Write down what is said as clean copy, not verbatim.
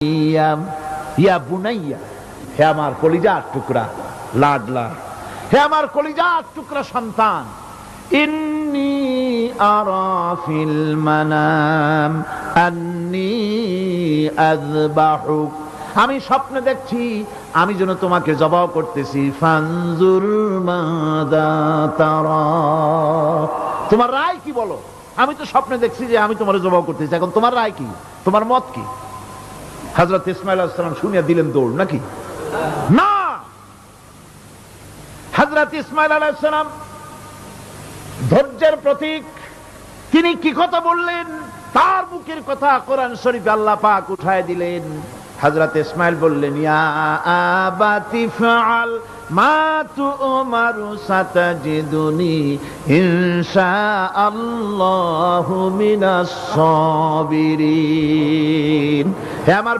ইয়া বুনাইয়া, হে আমার কলিজার টুকরা লাডলা, হে আমার কলিজার টুকরা সন্তান, ইন্নী আরা ফিল মানাম আন্নী আযবাহুক, আমি স্বপ্নে দেখছি আমি যেন তোমাকে জবাহ করতেছি। ফানজুর মাযা তারা, তোমার রায় কি বলো? আমি তো স্বপ্নে দেখছি যে আমি তোমার জবাহ করতেছি, এখন তোমার রায় কি, তোমার মত কি? হযরত ইসমাঈল আলাইহিস সালাম শুনিয়া দিলেন দৌড়, নাকি না? হযরত ইসমাঈল আলাইহিস সালাম ধৈর্যের প্রতীক, তিনি কি কথা বললেন? তার মুখের কথা কোরআন শরীফে আল্লাহ পাক উঠায় দিলেন। হযরত ইসমাঈল বললেন, ইয়া আবাতি ফাআল মা তু'মারু সাতাজিদুনি ইনশাআল্লাহু মিনাস সাবিরিন। হে আমার